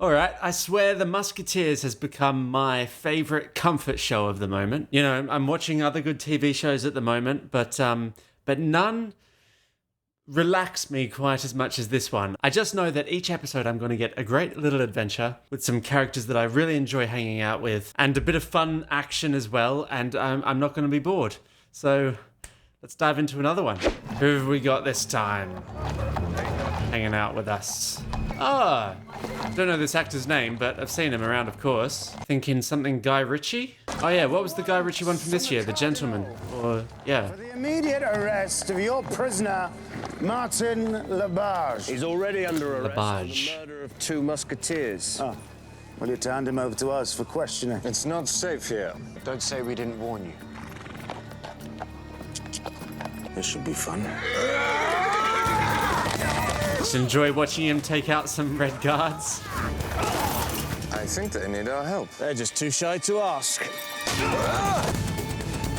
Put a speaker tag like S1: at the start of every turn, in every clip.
S1: All right, I swear the Musketeers has become my favorite comfort show of the moment. You know, I'm watching other good TV shows at the moment, but none relax me quite as much as this one. I just know that each episode I'm going to get a great little adventure with some characters that I really enjoy hanging out with and a bit of fun action as well, and I'm not going to be bored. So let's dive into another one. Who have we got this time hanging out with us? Ah, don't know this actor's name, but I've seen him around, of course. Thinking something Guy Ritchie? Oh yeah, what was the Guy Ritchie one from this year? The Gentleman? Or, yeah.
S2: For the immediate arrest of your prisoner, Martin Labarge.
S3: He's already under arrest
S1: Labarge.
S3: for the murder of 2 Musketeers.
S2: Oh, well, you turned him over to us for questioning.
S4: It's not safe here. Don't say we didn't warn you.
S2: This should be fun.
S1: Just enjoy watching him take out some red guards.
S4: I think they need our help.
S3: They're just too shy to ask.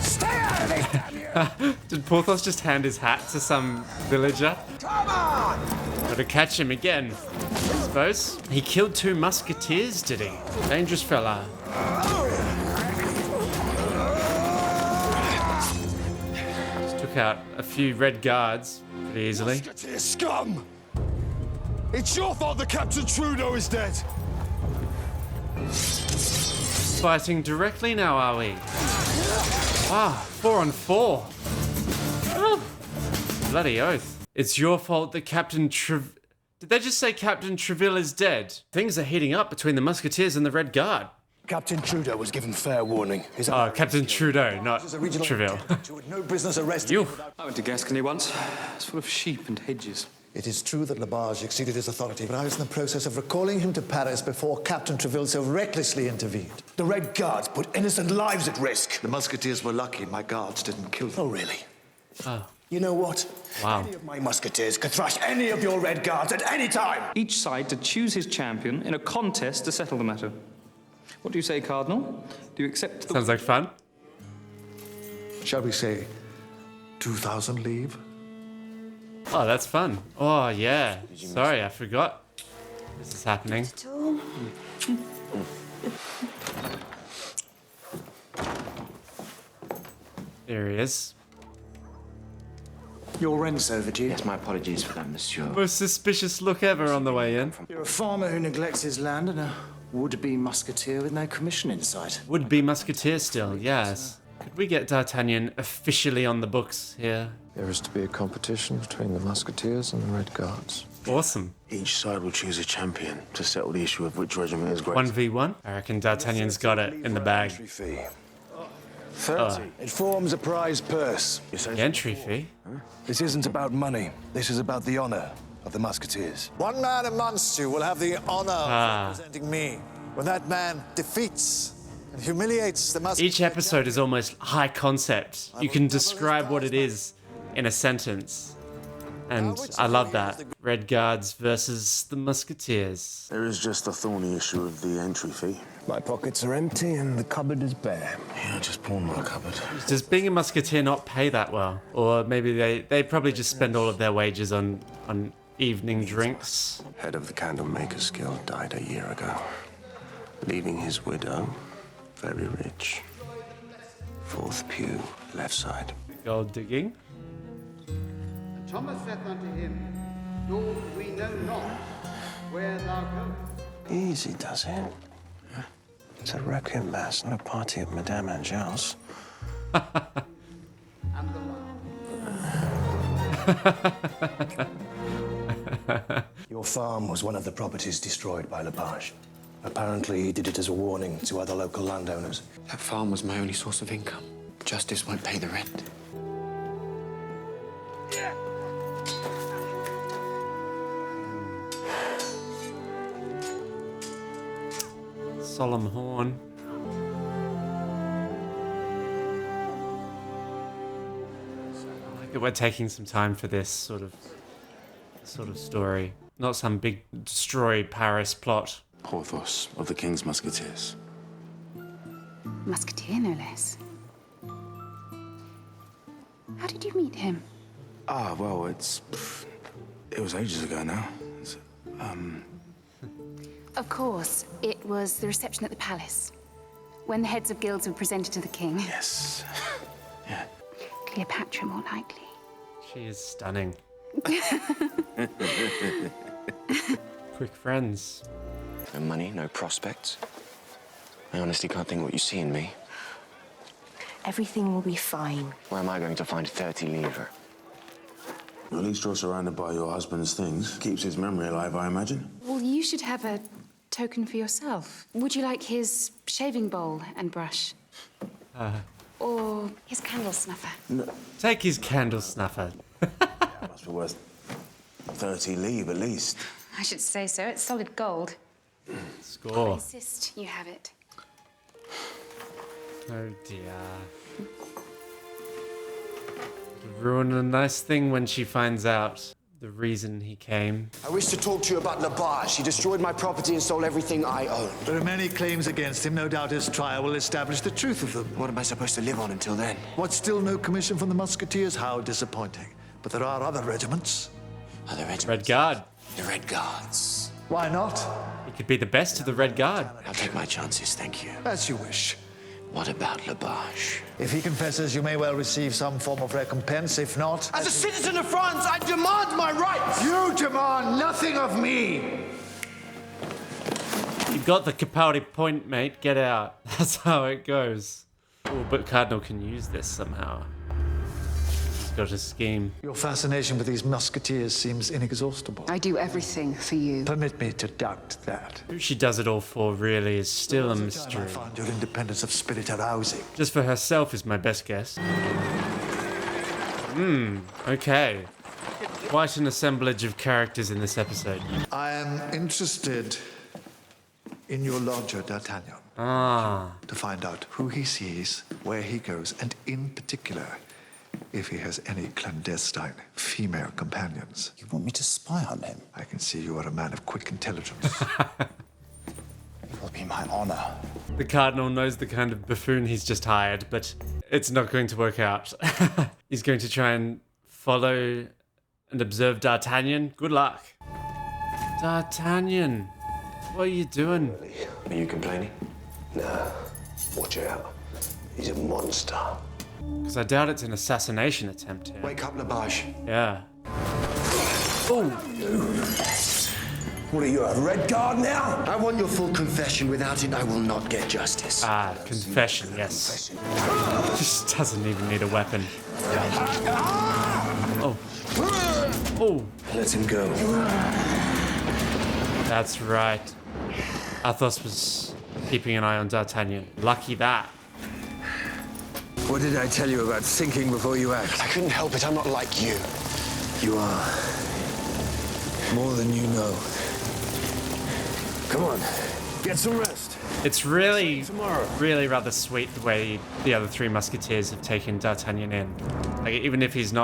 S2: Stay out of this, damn you!
S1: Did Porthos just hand his hat to some villager?
S2: Come on!
S1: Gotta catch him again, I suppose. He killed 2 musketeers, did he? Dangerous fella. Just took out a few red guards pretty easily.
S5: Musketeer scum! It's your fault that Captain Trudeau is dead!
S1: Fighting directly now, are we? Wow, 4 on 4. Oh, bloody oath. It's your fault that Captain Did they just say Captain Treville is dead? Things are heating up between the Musketeers and the Red Guard.
S5: Captain Trudeau was given fair warning.
S1: Oh, Captain Trudeau, not Treville.
S5: No business arresting
S1: You.
S5: him without-
S6: I went to Gascony once. It's full of sheep and hedges.
S7: It is true that Labarge exceeded his authority, but I was in the process of recalling him to Paris before Captain Treville so recklessly intervened.
S5: The Red Guards put innocent lives at risk.
S7: The Musketeers were lucky my guards didn't kill them.
S5: Oh, really?
S1: Oh,
S5: You know what?
S1: wow.
S5: Any of my Musketeers could thrash any of your Red Guards at any time.
S6: Each side to choose his champion in a contest to settle the matter. What do you say, Cardinal? Do you accept the...
S1: Sounds like fun.
S7: Shall we say 2,000 leave?
S1: Oh, that's fun. Oh, yeah. Sorry, I forgot this is happening. There he is.
S8: Your rent's overdue.
S9: Yes, my apologies for that, monsieur.
S1: Most suspicious look ever on the way in.
S8: You're a farmer who neglects his land and a would-be musketeer with no commission in sight.
S1: Would be Musketeer still, yes. Could we get D'Artagnan officially on the books here?
S4: There is to be a competition between the Musketeers and the Red Guards.
S1: Awesome.
S2: Each side will choose a champion to settle the issue of which regiment is greater.
S1: 1v1? I reckon D'Artagnan's got it in the bag.
S5: Entry fee.
S4: 30.
S5: It forms a prize purse.
S1: The entry fee?
S5: This isn't about money. This is about the honor of the Musketeers.
S7: One man amongst you will have the honor
S1: Ah.
S7: of representing me. When that man defeats and humiliates the Musketeers...
S1: Each episode is almost high concept. You can describe what it is in a sentence. And I love that. Red Guards versus the Musketeers.
S2: There is just the thorny issue of the entry fee.
S5: My pockets are empty and the cupboard is bare.
S2: Yeah, I just pawned my cupboard.
S1: Does being a Musketeer not pay that well? Or maybe they probably just spend all of their wages on evening drinks.
S4: Head of the Candlemaker's Guild died a year ago, leaving his widow very rich. 4th pew, left side.
S1: Gold digging.
S10: Thomas saith unto him, Lord, we know not where thou goest.
S4: Easy does it. It's a requiem mass, not a party of Madame Angel's.
S10: And the like.
S5: Your farm was one of the properties destroyed by Labarge. Apparently, he did it as a warning to other local landowners.
S9: That farm was my only source of income. Justice won't pay the rent.
S1: Solemn horn. I like that we're taking some time for this sort of story. Not some big destroy Paris plot.
S2: Porthos of the King's Musketeers.
S11: Musketeer, no less. How did you meet him?
S2: Ah, well, it was ages ago now.
S11: Of course. It was the reception at the palace. When the heads of guilds were presented to the king.
S4: Yes. Yeah.
S11: Cleopatra, more likely.
S1: She is stunning. Quick friends.
S9: No money, no prospects. I honestly can't think what you see in me.
S12: Everything will be fine.
S9: Where am I going to find 30 livres?
S13: At least you're surrounded by your husband's things. Keeps his memory alive, I imagine.
S11: Well, you should have a token for yourself. Would you like his shaving bowl and brush? Or his candle snuffer?
S13: No.
S1: Take his candle snuffer.
S13: Must be worth 30 livres at least.
S11: I should say so. It's solid gold. I
S1: Score.
S11: insist you have it.
S1: Oh dear. Ruin a nice thing when she finds out the reason he came.
S14: I wish to talk to you about Labage. He destroyed my property and stole everything I owned.
S7: There are many claims against him. No doubt his trial will establish the truth of them.
S9: What am I supposed to live on until then?
S7: What's still no commission from the Musketeers? How disappointing. But there are other regiments.
S9: Other regiments?
S1: Red Guard.
S9: The Red Guards.
S7: Why not?
S1: He could be the best of the Red Guard.
S9: I'll take my chances, thank you.
S7: As you wish.
S9: What about Labage?
S7: If he confesses, you may well receive some form of recompense. If not...
S14: As a citizen of France, I demand my rights!
S2: You demand nothing of me!
S1: You got the Capaldi point, mate. Get out. That's how it goes. Oh, but Cardinal can use this somehow. He's got a scheme.
S7: Your fascination with these Musketeers seems inexhaustible.
S12: I do everything for you.
S7: Permit me to doubt that.
S1: Who she does it all for really is still a
S7: I
S1: mystery.
S7: find your independence of spirit arousing.
S1: Just for herself is my best guess. Okay. Quite an assemblage of characters in this episode.
S7: I am interested in your lodger, D'Artagnan.
S1: Ah.
S7: To find out who he sees, where he goes, and in particular, if he has any clandestine female companions.
S5: You want me to spy on him?
S7: I can see you are a man of quick intelligence.
S5: It will be my honor.
S1: The Cardinal knows the kind of buffoon he's just hired, but it's not going to work out. He's going to try and follow and observe D'Artagnan. Good luck. D'Artagnan, what are you doing?
S4: Are you complaining? Nah, watch out. He's a monster.
S1: Because I doubt it's an assassination attempt here.
S14: Wake up, Labage.
S1: Yeah.
S14: What are you, a Red Guard now? I want your full confession. Without it, I will not get justice.
S1: Ah, confession, yes. Just doesn't even need a weapon. Oh. Oh.
S4: Let him go.
S1: That's right. Athos was keeping an eye on D'Artagnan. Lucky that.
S14: What did I tell you about thinking before you act?
S9: I couldn't help it, I'm not like you.
S14: You are. More than you know. Come on, get some rest.
S1: It's really rather sweet the way the other three Musketeers have taken D'Artagnan in. Like, even if he's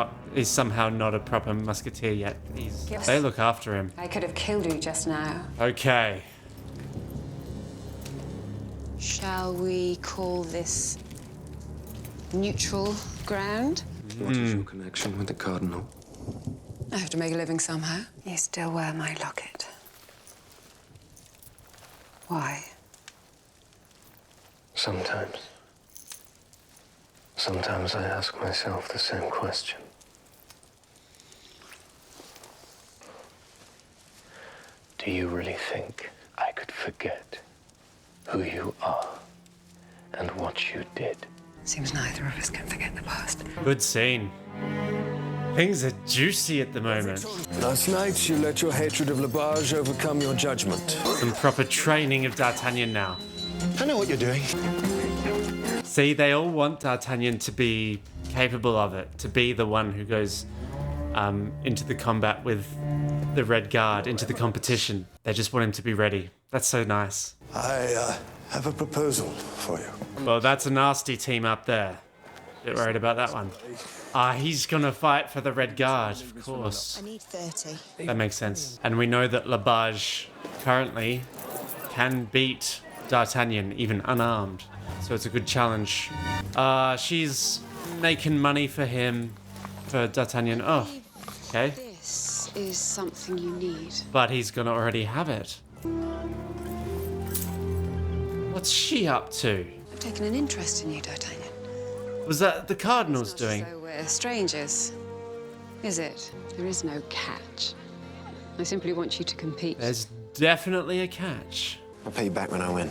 S1: somehow not a proper Musketeer yet, they look after him.
S12: I could have killed you just now.
S1: Okay.
S12: Shall we call this neutral ground?
S9: What is your connection with the Cardinal?
S12: I have to make a living somehow. You still wear my locket. Why?
S9: Sometimes. Sometimes I ask myself the same question. Do you really think I could forget who you are and what you did?
S12: Seems neither of us can forget the past.
S1: Good scene. Things are juicy at the moment.
S14: Last night, you let your hatred of Labage overcome your judgment.
S1: Some proper training of D'Artagnan now.
S14: I know what you're doing.
S1: See, they all want D'Artagnan to be capable of it, to be the one who goes into the combat with the Red Guard, into the competition. They just want him to be ready. That's so nice.
S7: I have a proposal for you.
S1: Well, that's a nasty team up there. Bit worried about that one. He's gonna fight for the Red Guard, of course.
S12: I need 30.
S1: That makes sense. And we know that Labage currently can beat D'Artagnan, even unarmed. So it's a good challenge. She's making money for him, for D'Artagnan. Oh, okay.
S12: This is something you need.
S1: But he's gonna already have it. What's she up to?
S12: I've taken an interest in you, D'Artagnan.
S1: Was that the Cardinals doing?
S12: So we're strangers, is it? There is no catch. I simply want you to compete.
S1: There's definitely a catch.
S14: I'll pay you back when I win.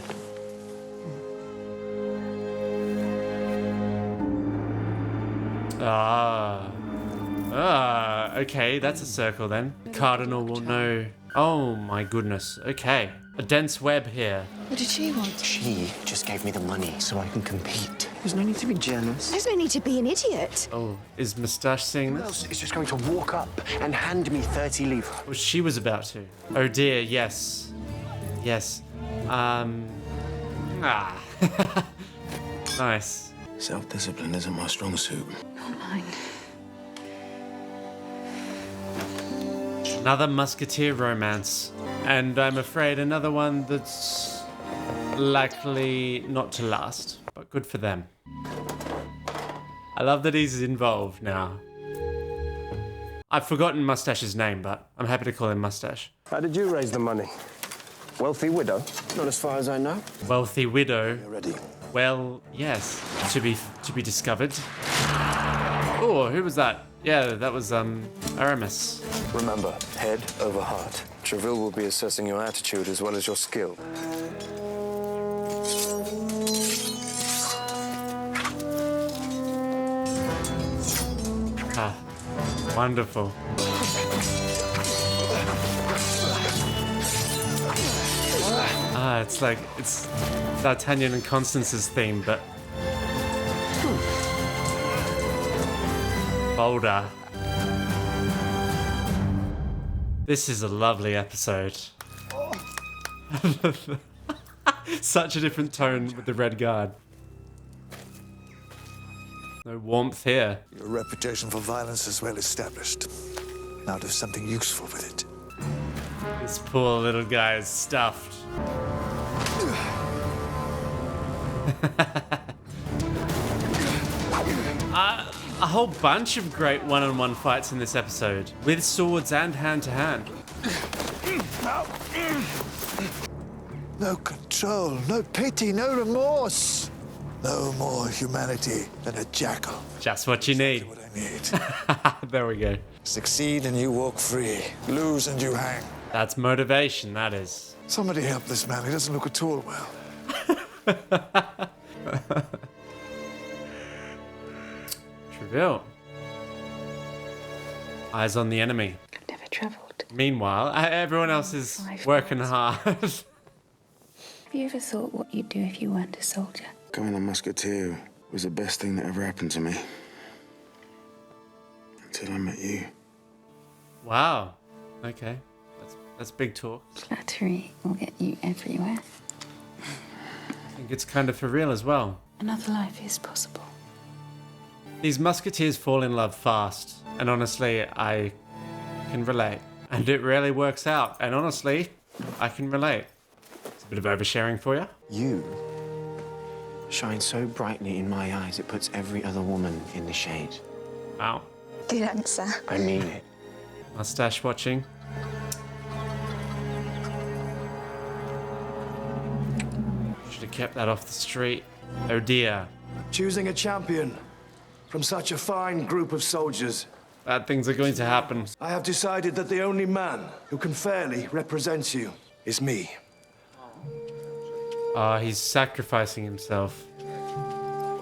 S1: Okay, that's a circle then. Cardinal will know. Oh my goodness. Okay, a dense web here.
S12: What did she want?
S14: She just gave me the money so I can compete. There's no need to be jealous.
S15: There's no need to be an idiot.
S1: Oh, is Moustache seeing
S14: Who
S1: this?
S14: else is just going to walk up and hand me 30 livres?
S1: Well, she was about to. Oh dear, yes. Yes. Nice.
S13: Self-discipline isn't my strong suit.
S11: Not mine.
S1: Another Musketeer romance. And I'm afraid another one that's likely not to last. But good for them. I love that he's involved now. I've forgotten Moustache's name, but I'm happy to call him Moustache.
S3: How did you raise the money? Wealthy widow?
S14: Not as far as I know.
S1: Wealthy widow.
S14: You're ready.
S1: Well, yes. To be discovered. Oh, who was that? Yeah, that was Aramis.
S16: Remember, head over heart. Treville will be assessing your attitude as well as your skill.
S1: Ah, wonderful. It's like, it's D'Artagnan and Constance's theme, but bolder. This is a lovely episode. Such a different tone with the Red Guard. No warmth here.
S7: Your reputation for violence is well established. Now do something useful with it.
S1: This poor little guy is stuffed. A whole bunch of great one-on-one fights in this episode, with swords and hand-to-hand.
S7: No control, no pity, no remorse. No more humanity than a jackal.
S1: Just what you need.
S7: What I need.
S1: There we go.
S7: Succeed and you walk free. Lose and you hang.
S1: That's motivation, that is.
S7: Somebody help this man. He doesn't look at all well.
S1: Treville. Eyes on the enemy.
S11: I've never travelled.
S1: Meanwhile, everyone else is working hard.
S11: Have you ever thought what you'd do if you weren't a soldier?
S13: Becoming a musketeer was the best thing that ever happened to me. Until I met you.
S1: Wow. Okay. That's big talk.
S11: Flattery will get you everywhere.
S1: I think it's kind of for real as well.
S11: Another life is possible.
S1: These musketeers fall in love fast, and honestly, I can relate. And it rarely works out, and honestly, I can relate. It's a bit of oversharing for you.
S14: You shine so brightly in my eyes, it puts every other woman in the shade.
S1: Wow.
S15: Good answer.
S14: I mean it.
S1: Mustache watching. Should have kept that off the street. Oh dear.
S5: Choosing a champion from such a fine group of soldiers.
S1: Bad things are going to happen.
S5: I have decided that the only man who can fairly represent you is me.
S1: He's sacrificing himself.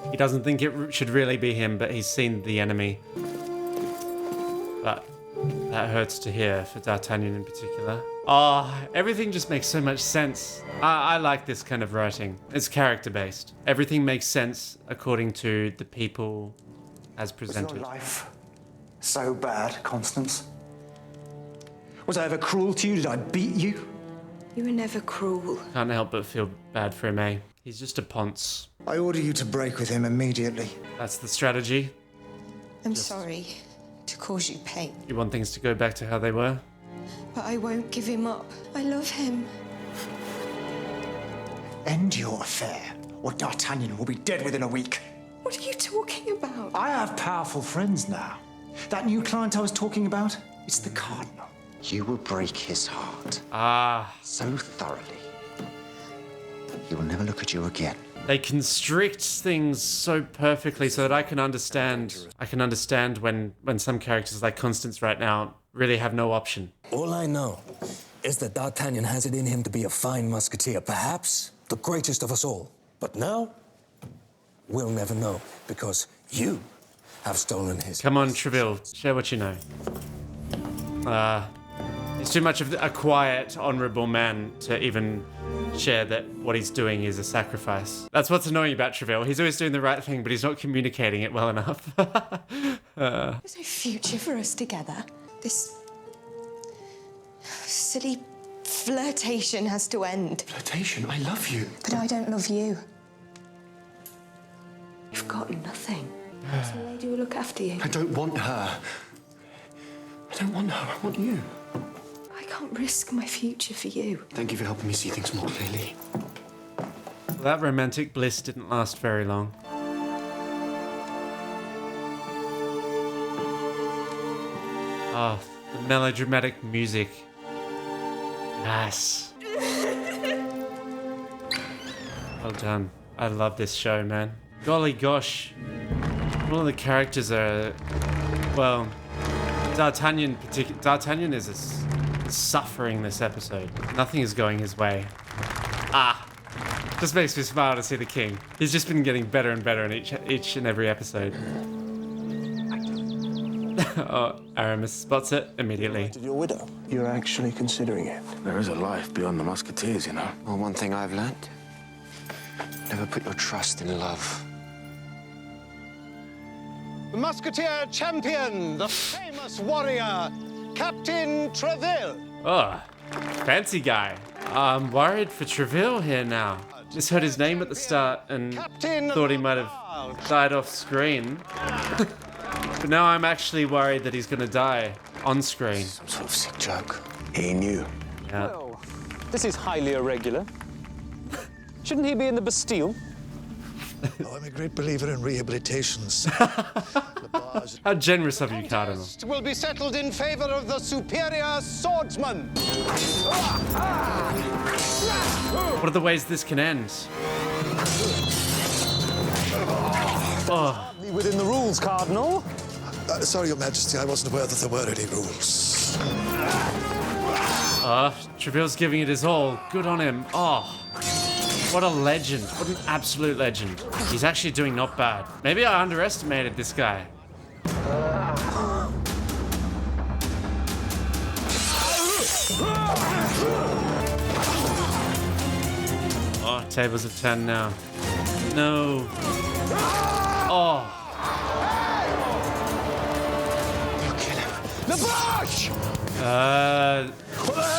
S1: He doesn't think it should really be him, but he's seen the enemy. But that hurts to hear, for D'Artagnan in particular. Everything just makes so much sense. I like this kind of writing. It's character-based. Everything makes sense according to the people as presented.
S8: Was your life so bad, Constance? Was I ever cruel to you? Did I beat you?
S15: You were never cruel.
S1: Can't help but feel bad for him, eh? He's just a ponce.
S8: I order you to break with him immediately.
S1: That's the strategy.
S15: I'm sorry to cause you pain,
S1: You want things to go back to how they were?
S15: but I won't give him up. I love him.
S8: End your affair, or D'Artagnan will be dead within a week.
S15: What are you talking about?
S8: I have powerful friends now. That new client I was talking about, it's the Cardinal.
S14: You will break his heart. So thoroughly. He will never look at you again.
S1: They constrict things so perfectly so that I can understand. I can understand when some characters like Constance right now really have no option.
S17: All I know is that D'Artagnan has it in him to be a fine musketeer, perhaps the greatest of us all. But now, we'll never know, because you have stolen his...
S1: Come on, Treville, share what you know. He's too much of a quiet, honourable man to even share that what he's doing is a sacrifice. That's what's annoying about Treville. He's always doing the right thing, but he's not communicating it well enough.
S15: There's no future for us together. This silly flirtation has to end.
S14: Flirtation? I love you.
S15: But I don't love you. You've got nothing. So the lady will look after you.
S14: I don't want her. I don't want her. I want you.
S15: I can't risk my future for you.
S14: Thank you for helping me see things more clearly.
S1: Well, that romantic bliss didn't last very long. Oh, the melodramatic music. Nice. Well done. I love this show, man. Golly gosh. All of the characters are... Well, D'Artagnan is suffering this episode. Nothing is going his way. Just makes me smile to see the king. He's just been getting better and better in each and every episode. Oh, Aramis spots it immediately.
S4: Your widow? You're actually considering it. There is a life beyond the Musketeers, you know.
S14: Well, one thing I've learned. Never put your trust in love.
S2: The Musketeer champion, the famous warrior, Captain Treville.
S1: Oh, fancy guy. I'm worried for Treville here now. Just heard his name at the start and thought he might have died off screen. But now I'm actually worried that he's going to die on screen.
S14: Some sort of sick joke.
S4: He knew.
S1: Yeah.
S6: Well, this is highly irregular. Shouldn't he be in the Bastille?
S7: Oh, I'm a great believer in rehabilitations.
S1: How generous of you, Cardinal.
S2: Will be settled in favor of the superior swordsman.
S1: What are the ways this can end? Oh.
S17: Within the rules, Cardinal.
S7: Sorry, Your Majesty, I wasn't aware that there were any rules.
S1: Treville's giving it his all. Good on him. Oh, what a legend. What an absolute legend. He's actually doing not bad. Maybe I underestimated this guy. Oh, tables have turned now. No. Oh.
S2: The Bosch!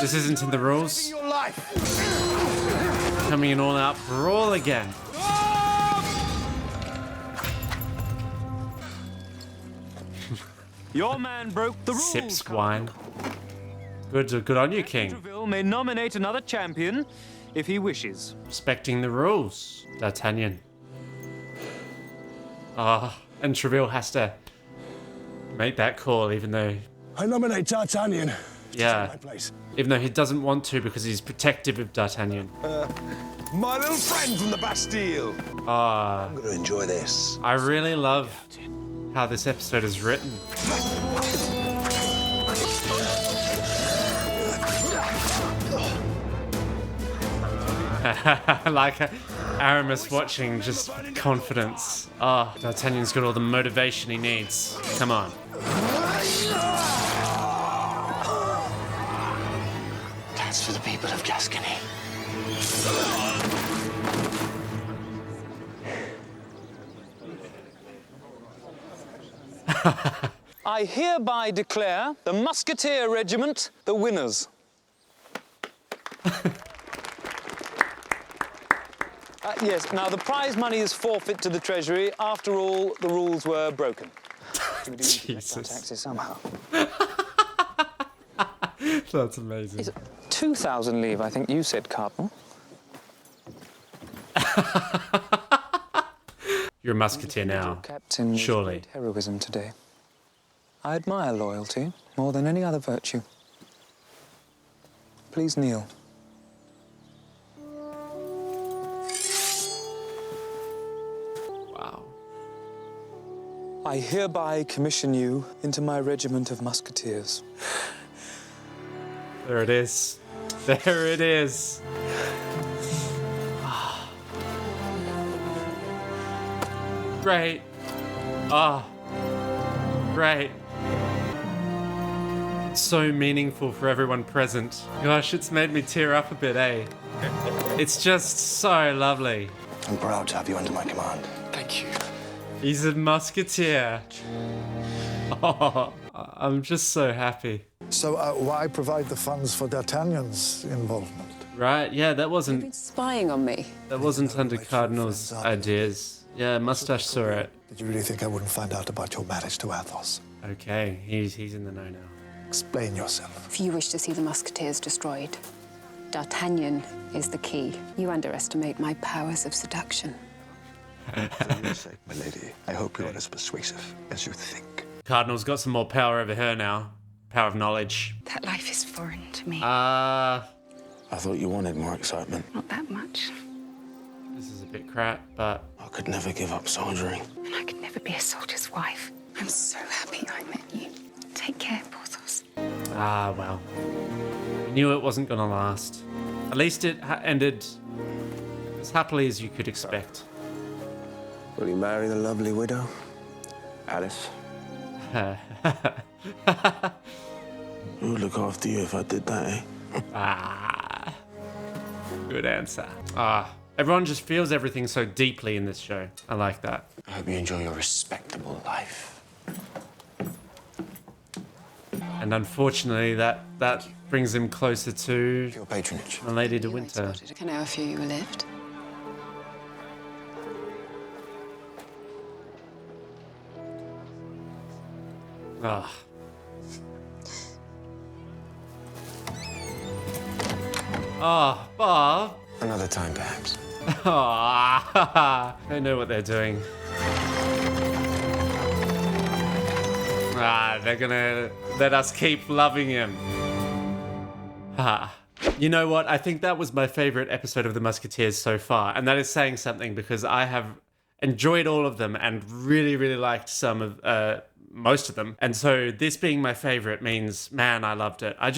S1: This isn't in the rules. Coming in all out brawl again.
S6: Your man broke the rules.
S1: Sips wine. Good on you, King.
S6: Treville may nominate another champion if he wishes.
S1: Respecting the rules, D'Artagnan. And Treville has to make that call, even though...
S5: I nominate D'Artagnan.
S1: Yeah. Even though he doesn't want to because he's protective of D'Artagnan.
S14: My little friend from the Bastille.
S5: I'm going to enjoy this.
S1: I really love how this episode is written. Like Aramis watching, just confidence. D'Artagnan's got all the motivation he needs. Come on.
S14: That's for the people of Gascony.
S6: I hereby declare the Musketeer Regiment the winners. Yes, now the prize money is forfeit to the Treasury. After all, the rules were broken. We do need to collect our taxes somehow.
S1: That's amazing.
S6: 2,000 leave, I think you said, Cardinal.
S1: You're a musketeer now,
S6: Captain,
S1: surely.
S6: with heroism today. I admire loyalty more than any other virtue. Please kneel.
S1: Wow.
S6: I hereby commission you into my regiment of musketeers.
S1: There it is. There it is. Great. Great. So meaningful for everyone present. Gosh, it's made me tear up a bit, eh? It's just so lovely.
S5: I'm proud to have you under my command.
S16: Thank you.
S1: He's a musketeer. Oh, I'm just so happy.
S7: So why provide the funds for D'Artagnan's involvement?
S1: Right, yeah, that wasn't
S12: Spying on me.
S1: under Cardinal's ideas. Yeah, Mustache saw it.
S7: Did you really think I wouldn't find out about your marriage to Athos?
S1: Okay, he's in the know now.
S7: Explain yourself.
S12: If you wish to see the Musketeers destroyed, D'Artagnan is the key. You underestimate my powers of seduction.
S7: For your sake, my lady, I hope you're as persuasive as you think.
S1: Cardinal's got some more power over her now. Power of knowledge.
S11: That life is foreign to me.
S13: I thought you wanted more excitement.
S11: Not that much.
S1: This is a bit crap, but...
S13: I could never give up soldiering.
S11: And I could never be a soldier's wife. I'm so happy I met you. Take care, Porthos.
S1: Well. I knew it wasn't gonna last. At least it ended as happily as you could expect.
S4: Will you marry the lovely widow, Alice?
S13: Who would look after you if I did that, eh?
S1: Good answer. Everyone just feels everything so deeply in this show. I like that.
S14: I hope you enjoy your respectable life.
S1: And unfortunately, that brings him closer to
S14: your patronage.
S1: Milady de Winter.
S12: Can I offer you a lift?
S1: Bob.
S14: Another time, perhaps.
S1: They know what they're doing. They're gonna let us keep loving him. You know what? I think that was my favorite episode of The Musketeers so far. And that is saying something because I have enjoyed all of them and really, really liked most of them. And so this being my favorite means, man, I loved it. I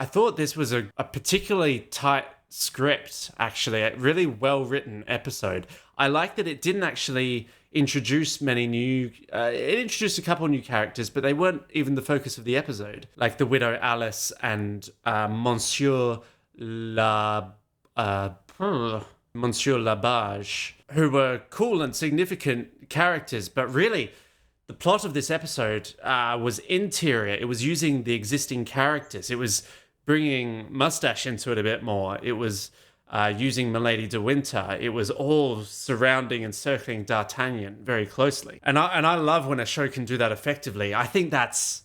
S1: thought this was a particularly tight script, actually, a really well-written episode. I like that it didn't actually introduce many new... it introduced a couple new characters, but they weren't even the focus of the episode. Like the widow Alice and Monsieur Labage, who were cool and significant characters, but really... The plot of this episode was interior. It was using the existing characters. It was bringing Mustache into it a bit more. It was using Milady de Winter. It was all surrounding and circling D'Artagnan very closely. And I love when a show can do that effectively. I think that's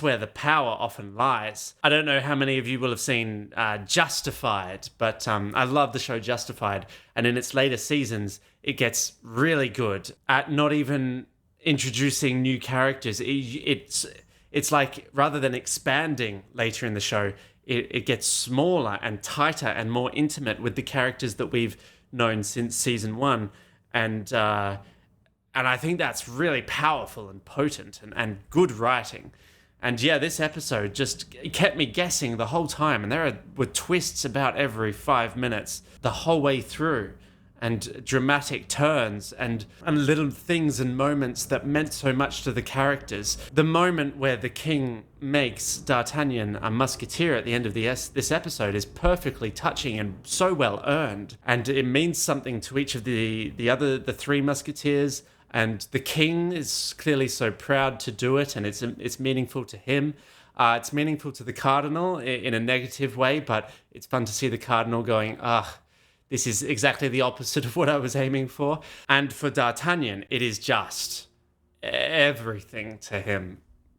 S1: where the power often lies. I don't know how many of you will have seen Justified, but I love the show Justified. And in its later seasons, it gets really good at not even introducing new characters. It's like rather than expanding later in the show, it gets smaller and tighter and more intimate with the characters that we've known since season 1. And I think that's really powerful and potent and good writing. And yeah, this episode just kept me guessing the whole time. And there were twists about every 5 minutes the whole way through. And dramatic turns and little things and moments that meant so much to the characters. The moment where the king makes D'Artagnan a musketeer at the end of this episode is perfectly touching and so well earned. And it means something to each of the three musketeers. And the king is clearly so proud to do it, and it's meaningful to him. It's meaningful to the cardinal in a negative way, but it's fun to see the cardinal going, this is exactly the opposite of what I was aiming for. And for D'Artagnan, it is just everything to him.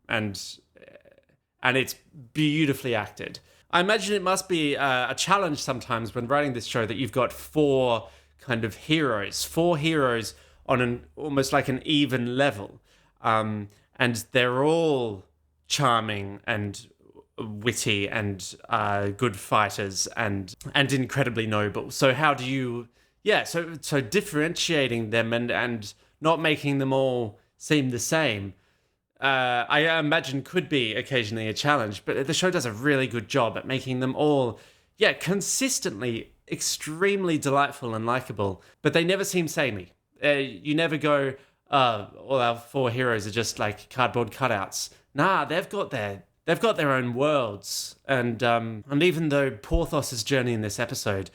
S1: And it's beautifully acted. I imagine it must be a challenge sometimes when writing this show that you've got 4 kind of heroes. 4 heroes on almost like an even level. And they're all charming and witty and good fighters and incredibly noble. So how do you, so differentiating them and not making them all seem the same, I imagine could be occasionally a challenge, but the show does a really good job at making them all, consistently extremely delightful and likable, but they never seem samey. You never go, all our four heroes are just like cardboard cutouts. Nah, they've got their own worlds, and even though Porthos's journey in this episode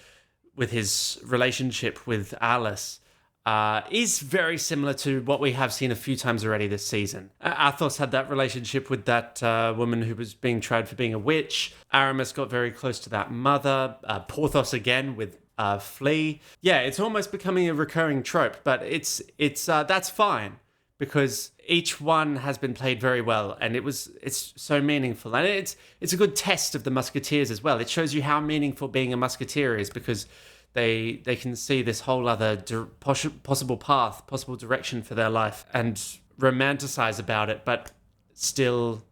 S1: with his relationship with Alice is very similar to what we have seen a few times already this season. Athos had that relationship with that woman who was being tried for being a witch. Aramis got very close to that mother. Porthos again with Flea. Yeah, it's almost becoming a recurring trope, but it's that's fine because each one has been played very well, and it's so meaningful, and it's a good test of the Musketeers as well. It shows you how meaningful being a Musketeer is because they can see this whole other possible path, possible direction for their life, and romanticize about it, but still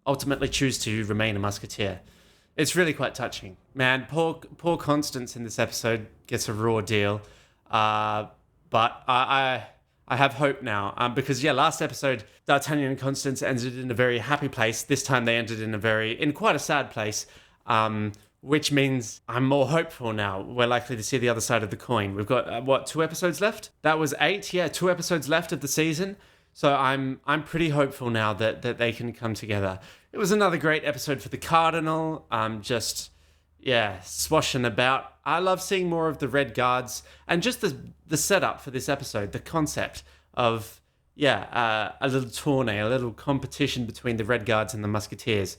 S1: ultimately choose to remain a Musketeer. It's really quite touching. Man, poor Constance in this episode gets a raw deal. But I have hope now. Because, last episode, D'Artagnan and Constance ended in a very happy place. This time they ended in quite a sad place. Which means I'm more hopeful now. We're likely to see the other side of the coin. We've got, 2 episodes left? That was 8? Yeah, 2 episodes left of the season. So I'm pretty hopeful now that they can come together. It was another great episode for the Cardinal. Swashing about. I love seeing more of the Red Guards and just the setup for this episode, the concept of, a little tourney, a little competition between the Red Guards and the Musketeers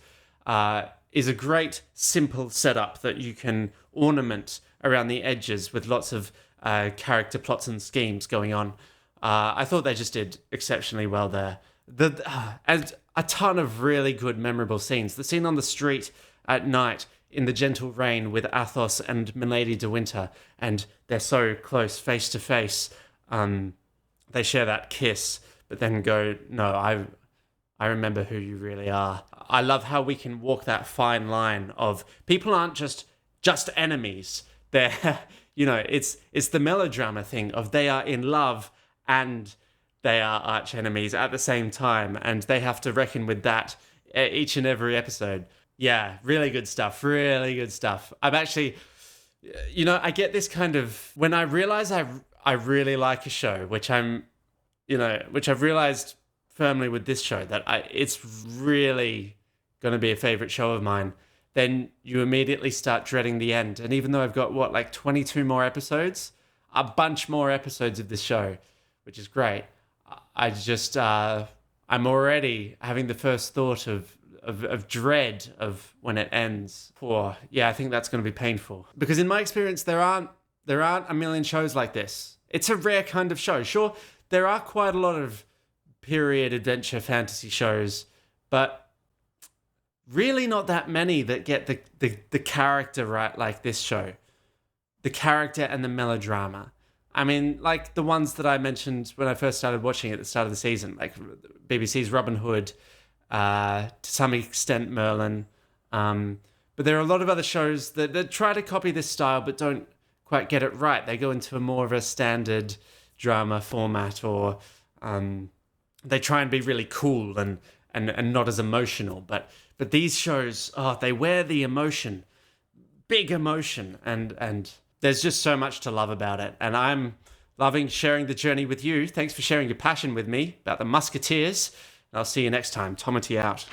S1: is a great, simple setup that you can ornament around the edges with lots of character plots and schemes going on. I thought they just did exceptionally well there. And a ton of really good, memorable scenes. The scene on the street at night in the gentle rain with Athos and Milady de Winter, and they're so close, face to face. They share that kiss, but then go, no, I remember who you really are. I love how we can walk that fine line of people aren't just enemies. They're, it's the melodrama thing of they are in love and they are arch enemies at the same time, and they have to reckon with that each and every episode. Yeah, really good stuff. Really good stuff. I'm actually, I get this kind of, when I realize I really like a show, which I've realized firmly with this show that it's really going to be a favorite show of mine, then you immediately start dreading the end. And even though I've got 22 more episodes, a bunch more episodes of this show, which is great, I just I'm already having the first thought of dread of when it ends. I think that's going to be painful because in my experience there aren't a million shows like this. It's a rare kind of show. Sure, there are quite a lot of period adventure fantasy shows, but really not that many that get the character right like this show. The character and the melodrama. I mean, like the ones that I mentioned when I first started watching at the start of the season, like BBC's Robin Hood, to some extent Merlin. But there are a lot of other shows that try to copy this style but don't quite get it right. They go into more of a standard drama format, or they try and be really cool and not as emotional. But these shows, they wear the emotion, big emotion, and there's just so much to love about it. And I'm loving sharing the journey with you. Thanks for sharing your passion with me about the Musketeers. I'll see you next time. Tomity out.